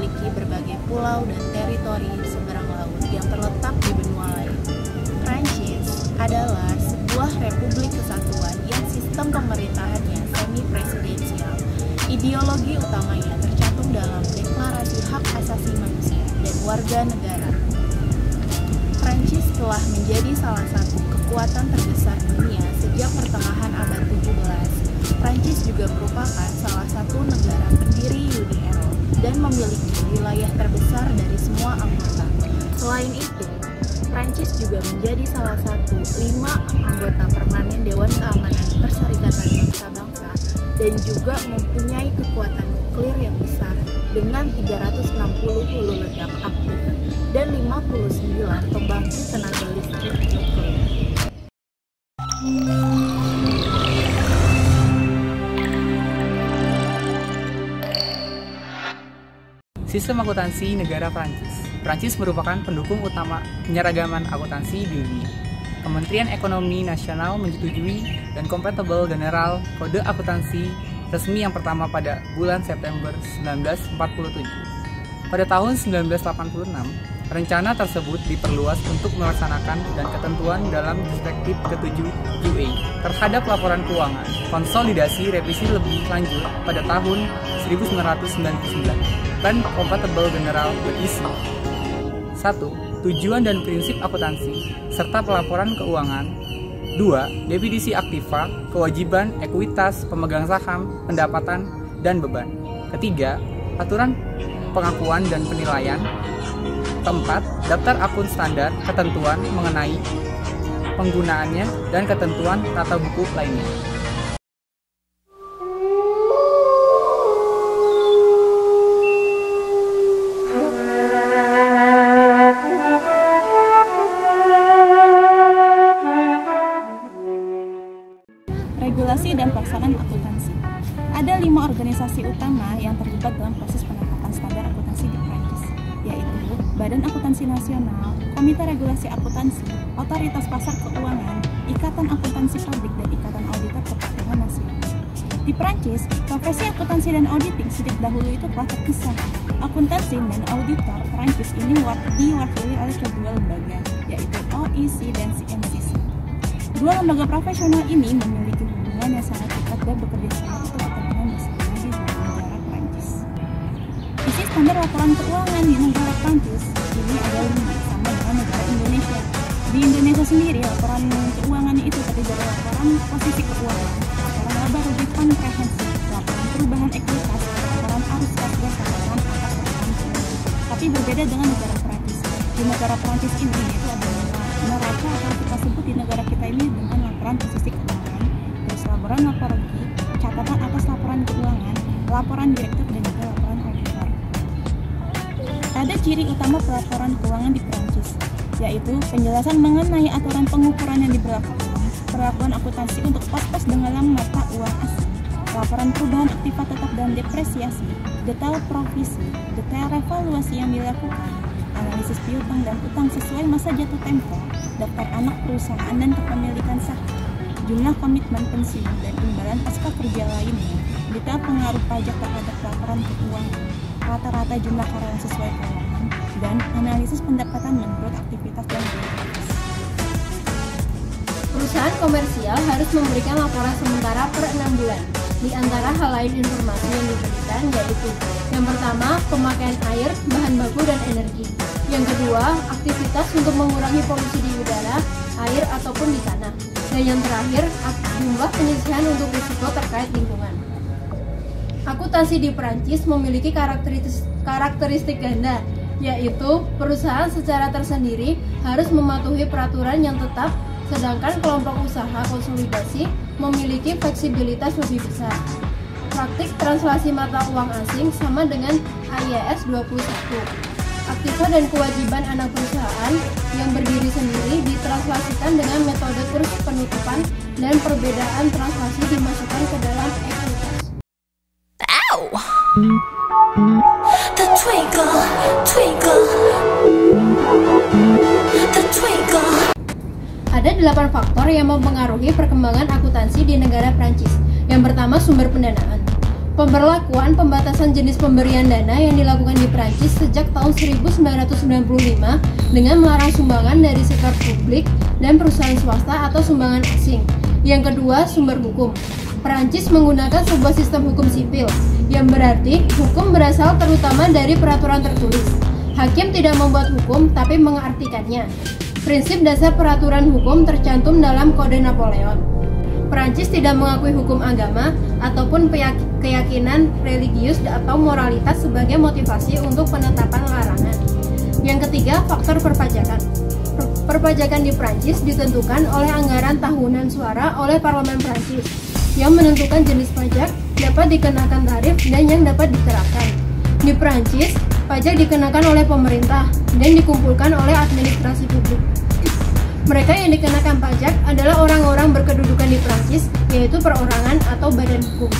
memiliki berbagai pulau dan teritori seberang laut yang terletak di benua lain. Prancis adalah sebuah republik kesatuan yang sistem pemerintahannya semi-presidensial. Ideologi utamanya tercantum dalam Deklarasi Hak Asasi Manusia dan Warga Negara. Prancis telah menjadi salah satu kekuatan terbesar dunia sejak pertengahan abad 17. Prancis juga merupakan salah satu negara pendiri Uni Eropa dan memiliki wilayah terbesar dari semua anggota. Selain itu, Prancis juga menjadi salah satu 5 anggota permanen Dewan Keamanan Perserikatan Bangsa-Bangsa dan juga mempunyai kekuatan nuklir yang besar dengan 360 hulu ledak aktif dan 59 pembangkit tenaga listrik nuklir. Sistem akuntansi negara Prancis. Prancis merupakan pendukung utama penyeragaman akuntansi di dunia. Kementerian Ekonomi Nasional menyetujui dan Comptable General Kode Akuntansi resmi yang pertama pada bulan September 1947. Pada tahun 1986, rencana tersebut diperluas untuk melaksanakan dan ketentuan dalam Direktif ke-7 UE terhadap laporan keuangan. Konsolidasi revisi lebih lanjut pada tahun 1999 dan Comptable General berisi 1. Tujuan dan prinsip akuntansi serta pelaporan keuangan. 2. Definisi aktiva, kewajiban, ekuitas, pemegang saham, pendapatan, dan beban. Ketiga, aturan pengakuan dan penilaian. Keempat, daftar akun standar, ketentuan mengenai penggunaannya, dan ketentuan tata buku lainnya. Regulasi dan pelaksanaan akuntansi. Ada 5 organisasi utama yang terlibat dalam proses penetapan standar akuntansi di Prancis, yaitu Badan Akuntansi Nasional, Komite Regulasi Akuntansi, Otoritas Pasar Keuangan, Ikatan Akuntansi Publik, dan Ikatan Auditor Kepatuhan Nasional. Di Prancis, profesi akuntansi dan auditing sejak dahulu itu telah terpisah. Akuntansi dan auditor Prancis ini diwakili oleh kedua lembaga, yaitu OEC dan CNCC. Dua lembaga profesional ini memiliki hubungan yang sangat dekat dan bekerja sama untuk kepentingan bersama di negara Prancis. Isi standar laporan keuangan di negara Prancis ini adalah sama dengan negara Indonesia. Di Indonesia sendiri, laporan keuangannya itu terdiri dari laporan posisi keuangan, laporan laba rugi komprehensif, laporan perubahan ekuitas, laporan arus kas dan laporan atas laporan keuangan. Tapi berbeda dengan negara Prancis. Di negara Prancis ini itu ada neraca atau kita sebut di negara kita ini dengan laporan posisi keuangan, terus laporan lapor rugi, catatan atas laporan keuangan, laporan direktur, dan juga laporan auditor. Ada ciri utama pelaporan keuangan di Prancis, yaitu penjelasan mengenai aturan pengukuran yang diberlakukan, perlakuan akuntansi untuk pos-pos dalam mata uang asing, laporan perubahan aktiva tetap dan depresiasi, detail provisi, detail revaluasi yang dilakukan, analisis piutang dan utang sesuai masa jatuh tempo, daftar anak perusahaan dan kepemilikan saham, jumlah komitmen pensiun dan imbalan pasca kerja lainnya, detail pengaruh pajak terhadap laporan keuangan, rata-rata jumlah karyawan sesuai keuangan, dan analisis pendapatan menurut aktivitas dan prioritas. Perusahaan komersial harus memberikan laporan sementara per 6 bulan. Di antara hal lain informasi yang diberikan yaitu yang pertama, pemakaian air, bahan baku, dan energi. Yang kedua, aktivitas untuk mengurangi polusi di udara, air, ataupun di tanah. Dan yang terakhir, jumlah penyisihan untuk risiko terkait lingkungan. Akuntansi di Prancis memiliki karakteristik ganda, yaitu perusahaan secara tersendiri harus mematuhi peraturan yang tetap, sedangkan kelompok usaha konsolidasi memiliki fleksibilitas lebih besar. Praktik translasi mata uang asing sama dengan IAS 21. Aktiva dan kewajiban anak perusahaan yang berdiri sendiri ditranslasikan dengan metode kurs penutupan dan perbedaan translasi dimasukkan ke dalam ekuitas. The twinkle, twinkle, the twinkle. Ada 8 faktor yang mempengaruhi perkembangan akuntansi di negara Prancis. Yang pertama, sumber pendanaan. Pemberlakuan pembatasan jenis pemberian dana yang dilakukan di Prancis sejak tahun 1995 dengan melarang sumbangan dari sektor publik dan perusahaan swasta atau sumbangan asing. Yang kedua, sumber hukum. Prancis menggunakan sebuah sistem hukum sipil, yang berarti hukum berasal terutama dari peraturan tertulis. Hakim tidak membuat hukum, tapi mengartikannya. Prinsip dasar peraturan hukum tercantum dalam Kode Napoleon. Prancis tidak mengakui hukum agama ataupun keyakinan religius atau moralitas sebagai motivasi untuk penetapan larangan. Yang ketiga, faktor perpajakan. Perpajakan di Prancis ditentukan oleh anggaran tahunan suara oleh Parlemen Prancis, yang menentukan jenis pajak, dapat dikenakan tarif, dan yang dapat diterapkan. Di Prancis, pajak dikenakan oleh pemerintah dan dikumpulkan oleh administrasi publik. Mereka yang dikenakan pajak adalah orang-orang berkedudukan di Prancis, yaitu perorangan atau badan hukum.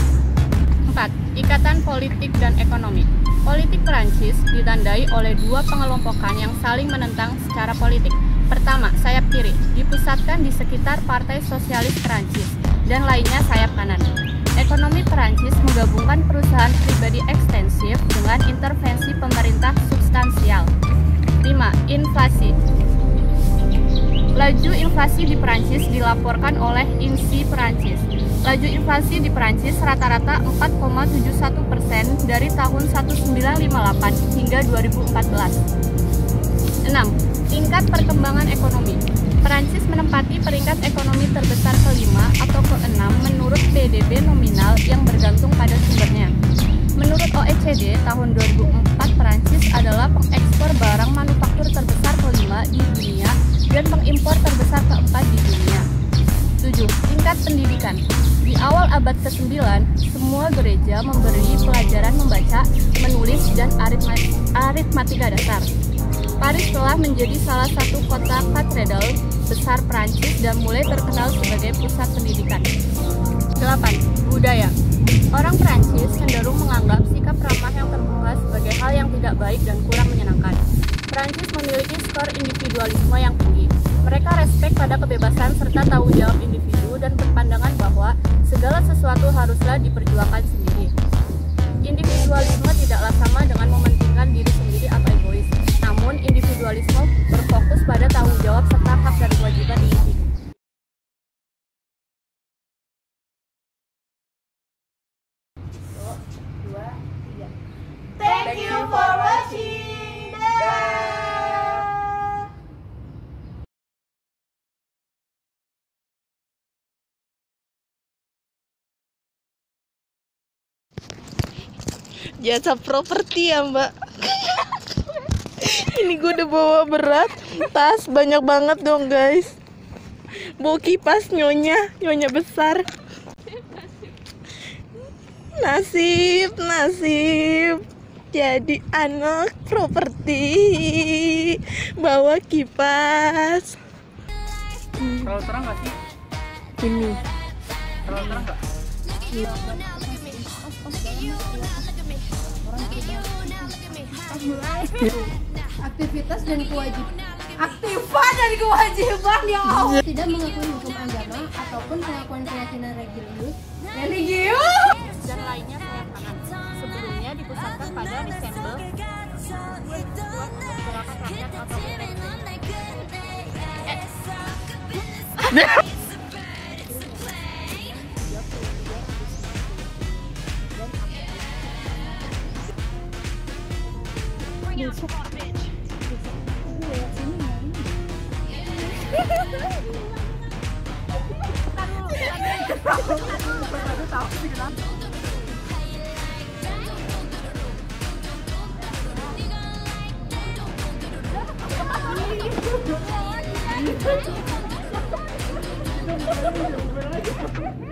4. Ikatan politik dan ekonomi. Politik Prancis ditandai oleh dua pengelompokan yang saling menentang secara politik. Pertama, sayap kiri, dipusatkan di sekitar Partai Sosialis Prancis, dan lainnya sayap kanan. Ekonomi Prancis menggabungkan perusahaan pribadi ekstensif dengan intervensi pemerintah substansial. 5. Inflasi. Laju inflasi di Prancis dilaporkan oleh INSEE Prancis. Laju inflasi di Prancis rata-rata 4,71% dari tahun 1958 hingga 2014. 6. Tingkat perkembangan ekonomi. Prancis menempati peringkat ekonomi terbesar kelima atau keenam menurut PDB nominal yang bergantung pada sumbernya. Menurut OECD, tahun 2004 Prancis adalah pengekspor barang manufaktur terbesar kelima di dunia dan pengimpor terbesar keempat di dunia. 7. Tingkat pendidikan. Di awal abad ke-9, semua gereja memberi pelajaran membaca, menulis, dan aritmatika dasar. Paris telah menjadi salah satu kota katedral besar Prancis dan mulai terkenal sebagai pusat pendidikan. 8. Budaya. Orang Prancis cenderung menganggap sikap ramah yang terbuka sebagai hal yang tidak baik dan kurang menyenangkan. Prancis memiliki skor individualisme yang tinggi. Mereka respek pada kebebasan serta tanggung jawab individu dan berpandangan bahwa segala sesuatu haruslah diperjuangkan sendiri. Individualisme tidaklah sama dengan mementingkan diri sendiri atau egois. Namun, individualisme berfokus pada tanggung jawab serta hak dan kewajiban individu. Thank you for watching. Jasa properti ya mbak. Ini gue udah bawa berat, tas banyak banget dong guys. Bawa kipas nyonya besar. Nasib jadi anak properti, bawa kipas. Terlalu terang nggak sih? Ini Terlalu terang nggak? Aktivitas dan kewajiban. Aktifan dan kewajiban ya Allah. Tidak mengakui hukum agama ataupun pengakuan keyakinan religius Dan lainnya sayap kanan. Sebelumnya dipusatkan pada Resemble Gerakan Rakyat atau Thank you.